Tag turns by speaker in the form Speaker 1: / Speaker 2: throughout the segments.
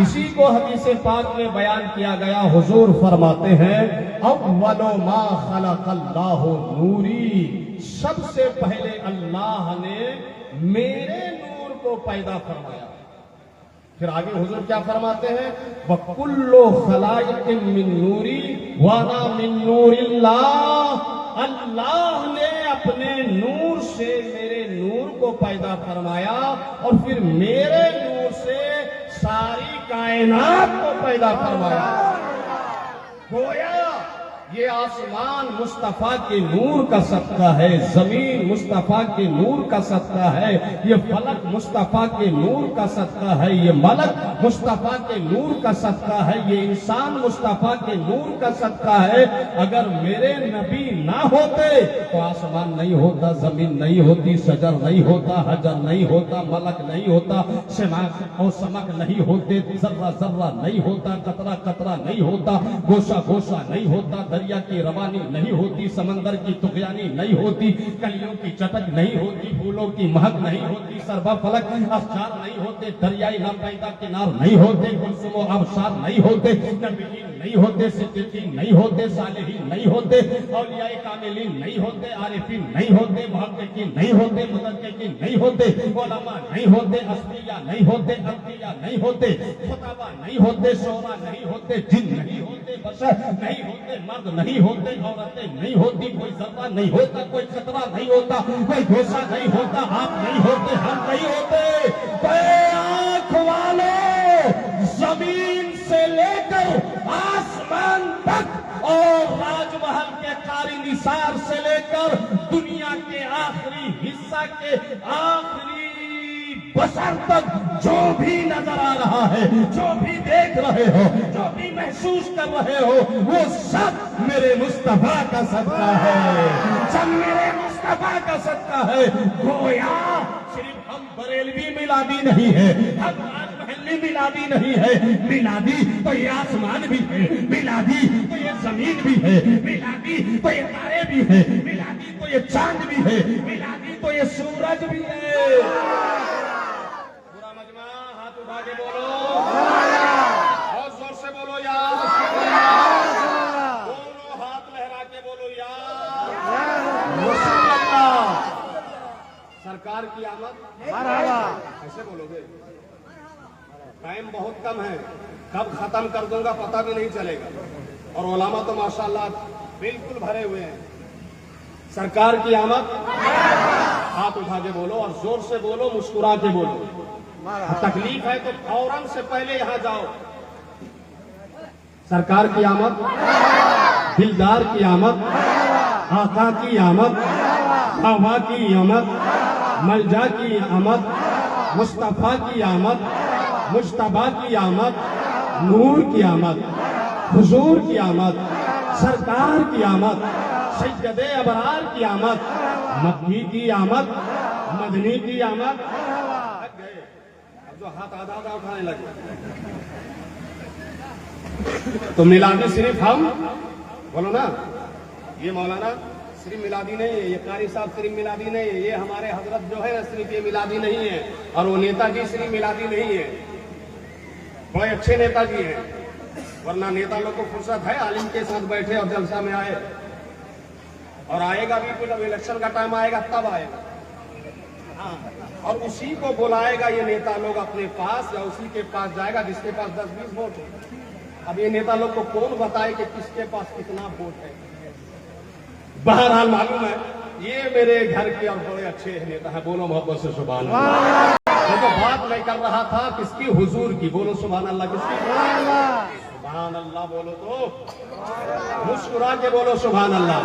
Speaker 1: इसी को हदीस पाक में बयान किया गया। हुजूर फरमाते हैं अव्वलो मा खलक़ल्लाहु नूरी, सबसे पहले अल्लाह ने मेरे नूर को पैदा फरमाया। फिर आगे हुजूर क्या फरमाते हैं, वकुल्लु खलाइकिन मिन नूरी वाना मिन नूरिल्लाह, अल्लाह ने अपने नूर से मेरे नूर को पैदा फरमाया और फिर मेरे नूर से सारी कायनात को पैदा फरमाया। गोया ये आसमान मुस्तफा के नूर का सदका है, जमीन मुस्तफा के नूर का सदका है, ये फलक मुस्तफा के नूर का सदका है, ये मलक मुस्तफा के नूर का सदका है, ये इंसान मुस्तफा के नूर का सदका है। अगर मेरे नबी ना होते तो आसमान नहीं होता, जमीन नहीं होती, शजर नहीं होता, हजर नहीं होता, मलक नहीं होता, सिमाक और समक नहीं होते, जर्रा जर्रा नहीं होता, कतरा कतरा नहीं होता, गोशा गोशा नहीं होता, दरिया की रवानी नहीं होती, समंदर की तुगयानी नहीं होती, कलियों की चटक नहीं होती, फूलों की महक नहीं होती, सरबा फलक अफसार नहीं होते, दरियाई नापैदा किनार नहीं होते, गुलसुमो अबसार नहीं होते, नबीयीन नहीं होते, सिद्दीकीन नहीं होते, सालिहीन नहीं होते, औलियाए कामिलीन नहीं होते, आरिफीन नहीं होते, मुहक्किकीन नहीं होते, मुदक्किकीन नहीं होते, उलमा नहीं होते, अस्फिया नहीं होते, अंबिया नहीं होते, खुताबा नहीं होते, शोरा नहीं होते, जिन नहीं होते, बशर नहीं होते, मर्द नहीं होते, औरतें नहीं होती, कोई जर्रा नहीं होता, कोई खतरा नहीं होता, कोई घोषा नहीं होता, आप नहीं होते, हम नहीं होते। आंख वाले जमीन से लेकर आसमान तक और राजमहल के कारी निसार से लेकर दुनिया के आखिरी हिस्सा के आखिरी बशर तक जो भी नजर आ रहा है, जो भी देख रहे हो, जो भी महसूस कर रहे हो, वो सब मेरे मुस्तफा का सदका है, सब मेरे मुस्तफा का सदका है। गोया सिर्फ हम बरेलवी मिलादी नहीं है, हम राजमहली मिलादी नहीं है, मिलादी तो ये आसमान भी है, मिलादी तो ये जमीन भी है, मिलादी तो ये तारे भी है, मिलादी तो ये चांद भी है, मिलादी तो ये सूरज भी है। उठा के बोलो, बहुत जोर से बोलो यार, दोनों हाथ लहरा के बोलो यार। सरकार की आमद ऐसे बोलोगे, टाइम बहुत कम है, कब खत्म कर दूंगा पता भी नहीं चलेगा, और उलामा तो माशाल्लाह बिल्कुल भरे हुए हैं। सरकार की आमद, हाथ उठा के बोलो और जोर से बोलो, मुस्कुरा के बोलो। तकलीफ है तो फौरन से पहले यहां जाओ। सरकार की आमद, दिलदार की आमद, आका की आमद, हवा की आमद, मलजा की आमद, मुस्तफा की आमद, मुश्तबा की आमद, नूर की आमद, हुजूर की आमद, सरकार की आमद, सैयदे अबरार की आमद, मक्की की आमद, मदनी की आमद। जो हाथ आधा आधा उठाने लगे तो मिलादी सिर्फ हम बोलो ना, ये मौलाना सिर्फ मिलादी नहीं है, ये कारी साहब सिर्फ मिलादी नहीं है, ये हमारे हजरत जो है ना सिर्फ ये मिलादी नहीं है, और वो नेताजी सिर्फ मिलादी नहीं है, बड़े अच्छे नेताजी हैं, वरना नेता लोग को फुर्सत है आलिम के साथ बैठे और जलसा में आए, और आएगा भी जब इलेक्शन का टाइम आएगा तब आएगा। हाँ, और उसी को बुलाएगा ये नेता लोग अपने पास, या उसी के पास जाएगा जिसके पास 10-20 वोट है। अब ये नेता लोग को कौन बताए कि किसके पास कितना वोट है। बहरहाल मालूम है ये मेरे घर के और बड़े अच्छे नेता है, बोलो मोहब्बत से सुभान अल्लाह। देखो बात मैं कर रहा था किसकी, हुजूर की, बोलो सुभान अल्लाह। किसकी? सुभान अल्लाह बोलो तो मुस्कुरा के बोलो सुभान अल्लाह।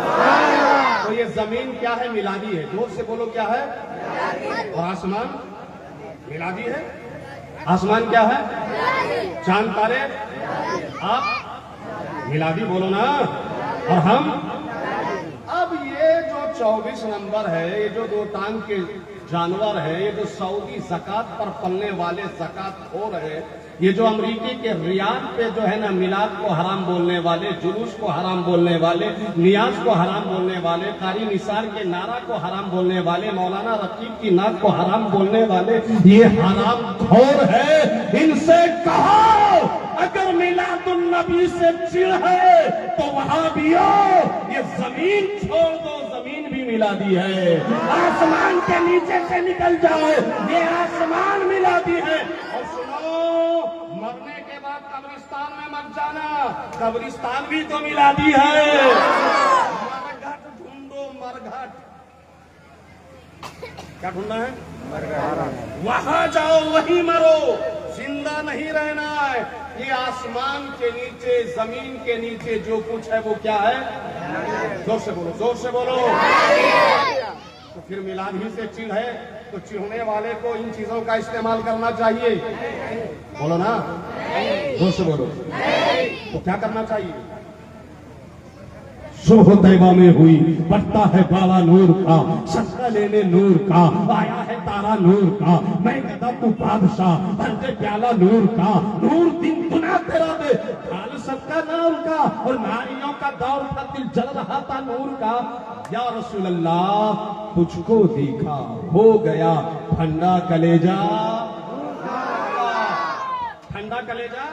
Speaker 1: तो ये जमीन क्या है? मिलादी है। जोर से बोलो क्या है? और आसमान मिलादी है। आसमान क्या है? चांद तारे, आप मिलादी बोलो ना, और हम। अब ये जो 24 नंबर है, ये जो दो टांग के जानवर है, ये जो सऊदी ज़कात पर पलने वाले ज़कात खोर है, ये जो अमरीकी के रियाद पे जो है ना मिलाद को हराम बोलने वाले, जुलूस को हराम बोलने वाले, नियाज को हराम बोलने वाले, कारी निसार के नारा को हराम बोलने वाले, मौलाना रकीब की नात को हराम बोलने वाले, ये हराम खोर है। इनसे कहा नबी से चिढ़ है तो वहां भी हो, ये जमीन छोड़ दो, जमीन भी मिला दी है। आसमान के नीचे से निकल जाओ, ये आसमान मिला दी है। और सुनो, मरने के बाद कब्रिस्तान में मत जाना, कब्रिस्तान भी तो मिला दी है। मरघट ढूंढो, मरघट। क्या ढूंढना है? वहां जाओ, वहीं मरो, जिंदा नहीं रहना है। ये आसमान के नीचे, जमीन के नीचे जो कुछ है वो क्या है? जोर से बोलो, जोर से बोलो। तो फिर मिलाद ही से चिढ़ है तो चिढ़ने वाले को इन चीजों का इस्तेमाल करना चाहिए। बोलो ना, जोर से बोलो। तो क्या करना चाहिए? सुबह तैबा में हुई, बढ़ता है बाला नूर का, सदका लेने नूर का, आया है तारा नूर का, मैं कहता तू बादशाह, भर दे प्याला नूर का, नूर दिन गुना तेरा दे, खाल सबका नाम का, और नारियों का दौर था, दिल जल रहा था नूर का। या रसूल अल्लाह, तुझको देखा हो गया ठंडा कलेजा, ठंडा कलेजा।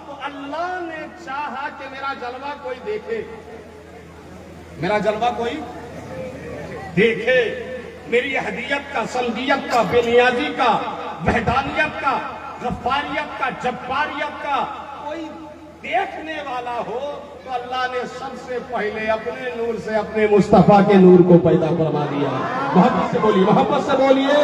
Speaker 1: तो अल्लाह ने चाहा कि मेरा जलवा कोई देखे, मेरा जलवा कोई देखे, मेरी हदीयत का, समदियत का, बेनियाजी का, वहदानियत का, गफ्फारियत का, जब्बारियत का कोई देखने वाला हो। तो अल्लाह ने सबसे पहले अपने नूर से अपने मुस्तफा के नूर को पैदा फरमा दिया। मोहब्बत से बोलिए, मोहब्बत से बोलिए।